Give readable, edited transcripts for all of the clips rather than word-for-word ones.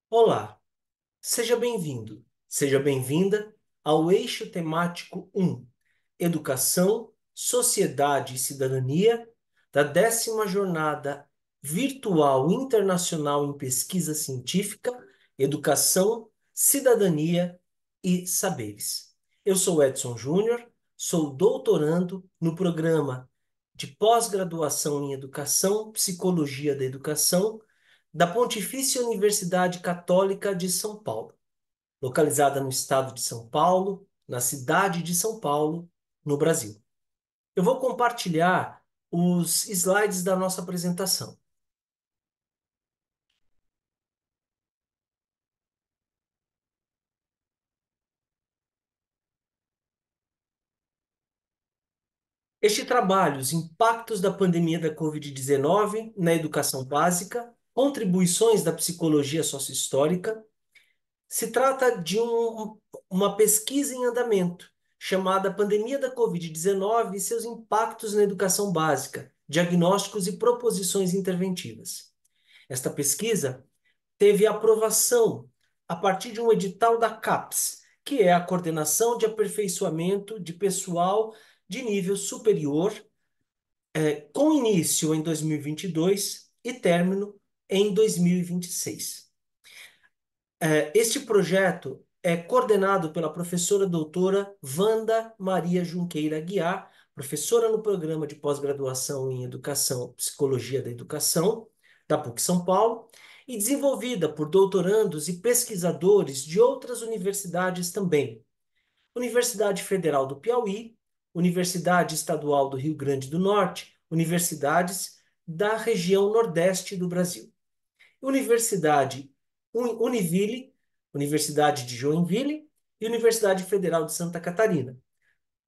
Olá, seja bem-vindo, seja bem-vinda ao eixo temático 1, Educação, Sociedade e Cidadania, da 10ª Jornada Virtual Internacional em Pesquisa Científica, Educação, Cidadania e Saberes. Eu sou Edson Júnior, sou doutorando no programa de pós-graduação em Educação, Psicologia da Educação, da Pontifícia Universidade Católica de São Paulo, localizada no estado de São Paulo, na cidade de São Paulo, no Brasil. Eu vou compartilhar os slides da nossa apresentação. Este trabalho, os impactos da pandemia da Covid-19 na educação básica, contribuições da psicologia sociohistórica. Se trata de uma pesquisa em andamento, chamada Pandemia da Covid-19 e seus impactos na educação básica, diagnósticos e proposições interventivas. Esta pesquisa teve aprovação a partir de um edital da CAPES, que é a Coordenação de Aperfeiçoamento de Pessoal de Nível Superior, com início em 2022 e término em 2026. Este projeto é coordenado pela professora doutora Wanda Maria Junqueira Aguiar, professora no programa de pós-graduação em Educação, Psicologia da Educação, da PUC São Paulo, e desenvolvida por doutorandos e pesquisadores de outras universidades também. Universidade Federal do Piauí, Universidade Estadual do Rio Grande do Norte, universidades da região Nordeste do Brasil. Universidade Univille, Universidade de Joinville e Universidade Federal de Santa Catarina,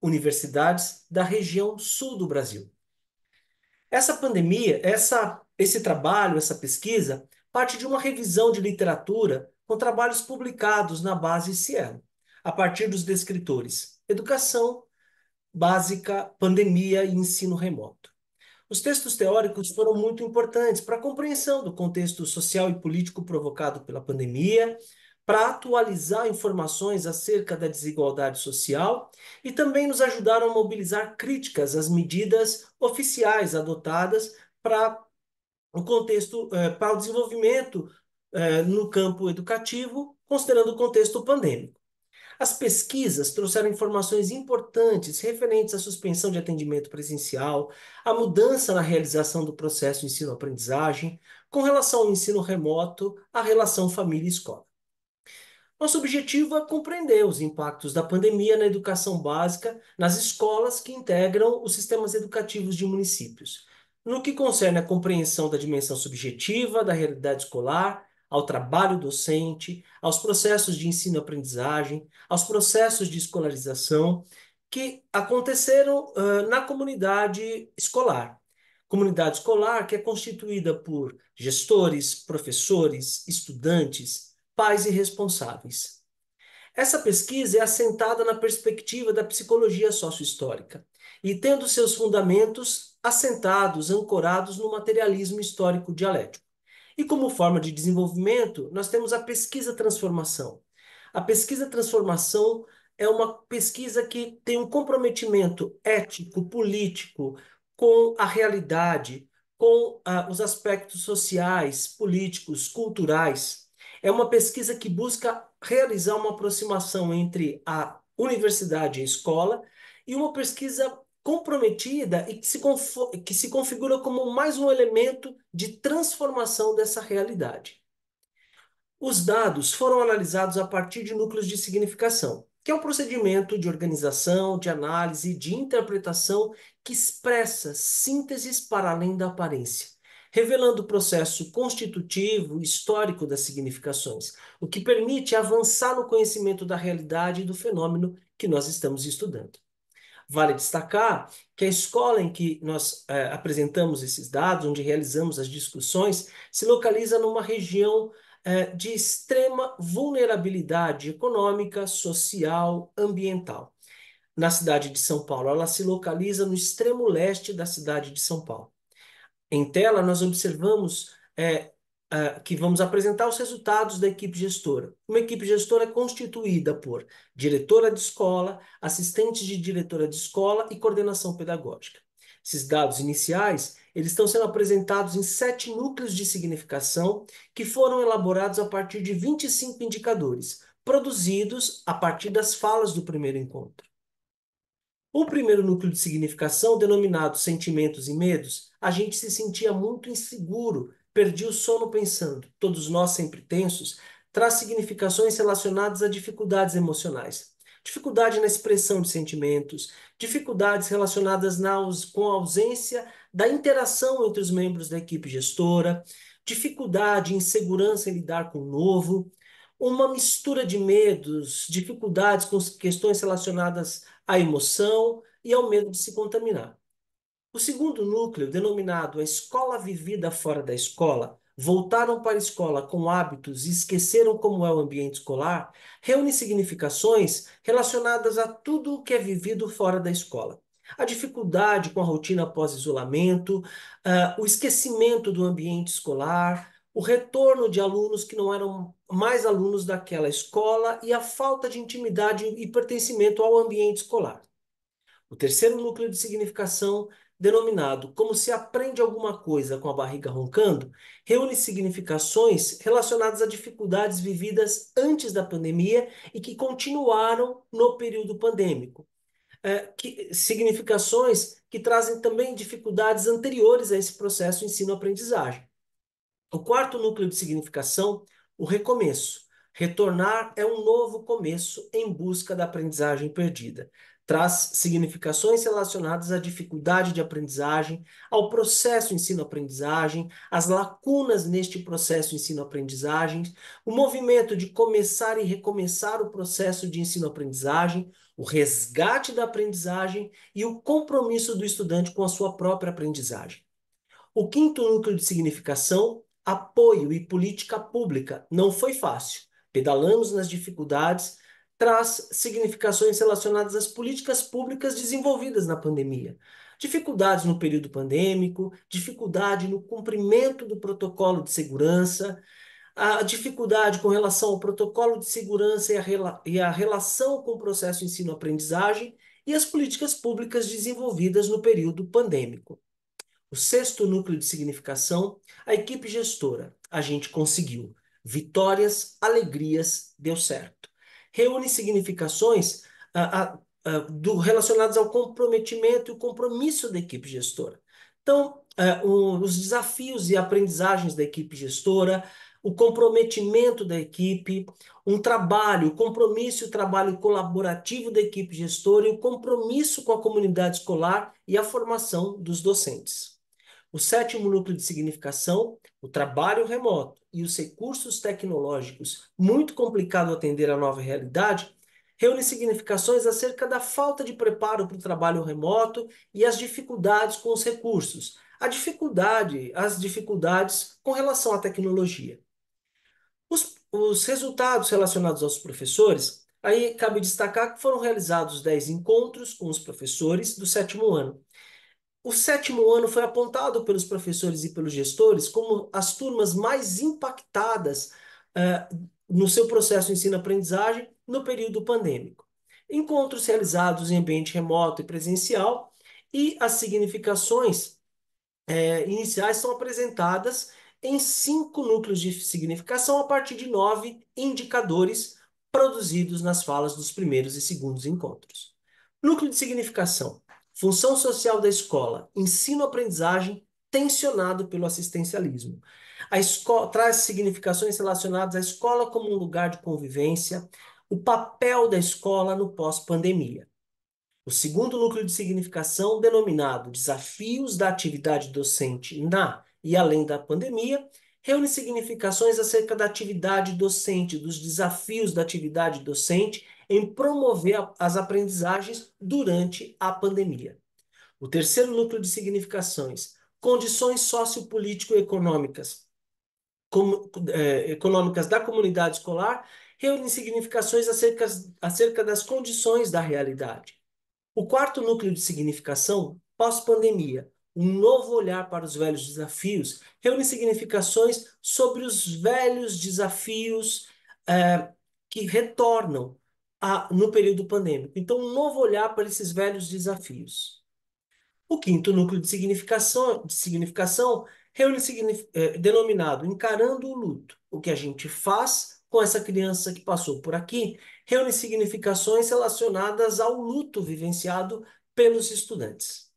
universidades da região sul do Brasil. Essa pandemia, esse trabalho, essa pesquisa, parte de uma revisão de literatura com trabalhos publicados na base Cielo, a partir dos descritores Educação Básica, Pandemia e Ensino Remoto. Os textos teóricos foram muito importantes para a compreensão do contexto social e político provocado pela pandemia, para atualizar informações acerca da desigualdade social e também nos ajudaram a mobilizar críticas às medidas oficiais adotadas para o contexto, para o desenvolvimento no campo educativo, considerando o contexto pandêmico. As pesquisas trouxeram informações importantes referentes à suspensão de atendimento presencial, à mudança na realização do processo ensino-aprendizagem, com relação ao ensino remoto, à relação família-escola. Nosso objetivo é compreender os impactos da pandemia na educação básica nas escolas que integram os sistemas educativos de municípios, no que concerne à compreensão da dimensão subjetiva da realidade escolar, ao trabalho docente, aos processos de ensino-aprendizagem, aos processos de escolarização que aconteceram na comunidade escolar. Comunidade escolar que é constituída por gestores, professores, estudantes, pais e responsáveis. Essa pesquisa é assentada na perspectiva da psicologia sociohistórica e tendo seus fundamentos assentados, ancorados no materialismo histórico dialético. E como forma de desenvolvimento, nós temos a pesquisa-transformação. A pesquisa-transformação é uma pesquisa que tem um comprometimento ético, político, com a realidade, com os aspectos sociais, políticos, culturais. É uma pesquisa que busca realizar uma aproximação entre a universidade e a escola e uma pesquisa comprometida e que se configura como mais um elemento de transformação dessa realidade. Os dados foram analisados a partir de núcleos de significação, que é um procedimento de organização, de análise, de interpretação que expressa sínteses para além da aparência, revelando o processo constitutivo e histórico das significações, o que permite avançar no conhecimento da realidade e do fenômeno que nós estamos estudando. Vale destacar que a escola em que nós apresentamos esses dados, onde realizamos as discussões, se localiza numa região de extrema vulnerabilidade econômica, social, ambiental. Na cidade de São Paulo, ela se localiza no extremo leste da cidade de São Paulo. Em tela, nós observamos que vamos apresentar os resultados da equipe gestora. Uma equipe gestora é constituída por diretora de escola, assistentes de diretora de escola e coordenação pedagógica. Esses dados iniciais, eles estão sendo apresentados em 7 núcleos de significação que foram elaborados a partir de 25 indicadores, produzidos a partir das falas do primeiro encontro. O primeiro núcleo de significação, denominado sentimentos e medos, a gente se sentia muito inseguro, perdia o sono pensando, todos nós sempre tensos, traz significações relacionadas a dificuldades emocionais. Dificuldade na expressão de sentimentos, dificuldades relacionadas com a ausência da interação entre os membros da equipe gestora, dificuldade e insegurança em lidar com o novo, uma mistura de medos, dificuldades com questões relacionadas à emoção e ao medo de se contaminar. O segundo núcleo, denominado a escola vivida fora da escola, voltaram para a escola com hábitos e esqueceram como é o ambiente escolar, reúne significações relacionadas a tudo o que é vivido fora da escola. A dificuldade com a rotina pós-isolamento, o esquecimento do ambiente escolar, o retorno de alunos que não eram mais alunos daquela escola e a falta de intimidade e pertencimento ao ambiente escolar. O terceiro núcleo de significação, denominado Como se aprende alguma coisa com a barriga roncando, reúne significações relacionadas a dificuldades vividas antes da pandemia e que continuaram no período pandêmico. Significações que trazem também dificuldades anteriores a esse processo ensino-aprendizagem. O quarto núcleo de significação, o recomeço. Retornar é um novo começo em busca da aprendizagem perdida. Traz significações relacionadas à dificuldade de aprendizagem, ao processo ensino-aprendizagem, às lacunas neste processo ensino-aprendizagem, o movimento de começar e recomeçar o processo de ensino-aprendizagem, o resgate da aprendizagem e o compromisso do estudante com a sua própria aprendizagem. O quinto núcleo de significação, apoio e política pública. Não foi fácil. Pedalamos nas dificuldades, traz significações relacionadas às políticas públicas desenvolvidas na pandemia. Dificuldades no período pandêmico, dificuldade no cumprimento do protocolo de segurança, a dificuldade com relação ao protocolo de segurança e a relação com o processo ensino-aprendizagem e as políticas públicas desenvolvidas no período pandêmico. O sexto núcleo de significação, a equipe gestora. A gente conseguiu. Vitórias, alegrias, deu certo. Reúne significações relacionadas ao comprometimento e o compromisso da equipe gestora. Então, os desafios e aprendizagens da equipe gestora, o comprometimento da equipe, um trabalho, o compromisso e o trabalho colaborativo da equipe gestora e o compromisso com a comunidade escolar e a formação dos docentes. O sétimo núcleo de significação, o trabalho remoto e os recursos tecnológicos, muito complicado atender à nova realidade, reúne significações acerca da falta de preparo para o trabalho remoto e as dificuldades com os recursos, as dificuldades com relação à tecnologia. Os resultados relacionados aos professores, aí cabe destacar que foram realizados 10 encontros com os professores do sétimo ano. O sétimo ano foi apontado pelos professores e pelos gestores como as turmas mais impactadas no seu processo de ensino-aprendizagem no período pandêmico. Encontros realizados em ambiente remoto e presencial e as significações iniciais são apresentadas em 5 núcleos de significação a partir de 9 indicadores produzidos nas falas dos primeiros e segundos encontros. Núcleo de significação. Função social da escola. Ensino-aprendizagem tensionado pelo assistencialismo. A escola traz significações relacionadas à escola como um lugar de convivência, o papel da escola no pós-pandemia. O segundo núcleo de significação, denominado Desafios da Atividade Docente na e além da pandemia, reúne significações acerca da atividade docente, dos desafios da atividade docente em promover as aprendizagens durante a pandemia. O terceiro núcleo de significações, condições sociopolítico-econômicas econômicas da comunidade escolar, reúne significações acerca das condições da realidade. O quarto núcleo de significação, pós-pandemia, um novo olhar para os velhos desafios, reúne significações sobre os velhos desafios que retornam no período pandêmico. Então, um novo olhar para esses velhos desafios. O quinto núcleo de significação reúne denominado Encarando o Luto. O que a gente faz com essa criança que passou por aqui reúne significações relacionadas ao luto vivenciado pelos estudantes.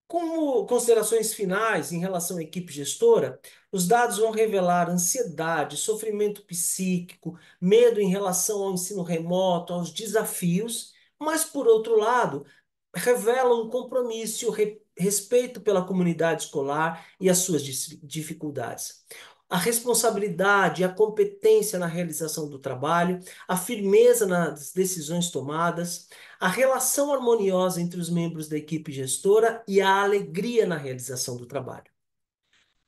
Como considerações finais em relação à equipe gestora, os dados vão revelar ansiedade, sofrimento psíquico, medo em relação ao ensino remoto, aos desafios, mas, por outro lado, revelam um compromisso, respeito pela comunidade escolar e as suas dificuldades. A responsabilidade, a competência na realização do trabalho, a firmeza nas decisões tomadas, a relação harmoniosa entre os membros da equipe gestora e a alegria na realização do trabalho.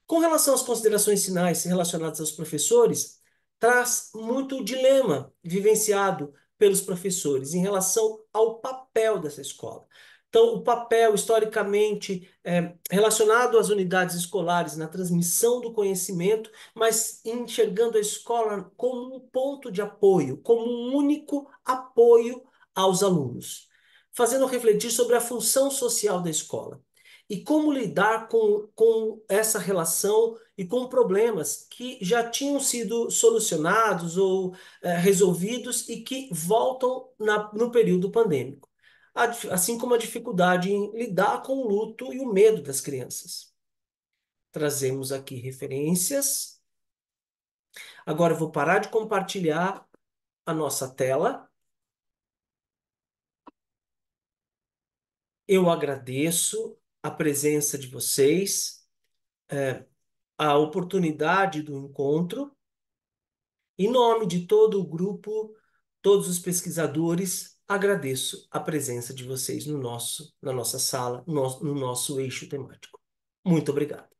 Com relação às considerações finais relacionadas aos professores, traz muito o dilema vivenciado pelos professores em relação ao papel dessa escola. Então, o papel, historicamente, relacionado às unidades escolares na transmissão do conhecimento, mas enxergando a escola como um ponto de apoio, como um único apoio aos alunos, fazendo refletir sobre a função social da escola e como lidar com essa relação e com problemas que já tinham sido solucionados ou resolvidos e que voltam no período pandêmico. Assim como a dificuldade em lidar com o luto e o medo das crianças. Trazemos aqui referências. Agora eu vou parar de compartilhar a nossa tela. Eu agradeço a presença de vocês, a oportunidade do encontro. Em nome de todo o grupo, todos os pesquisadores, agradeço a presença de vocês na nossa sala, no nosso eixo temático. Muito obrigado.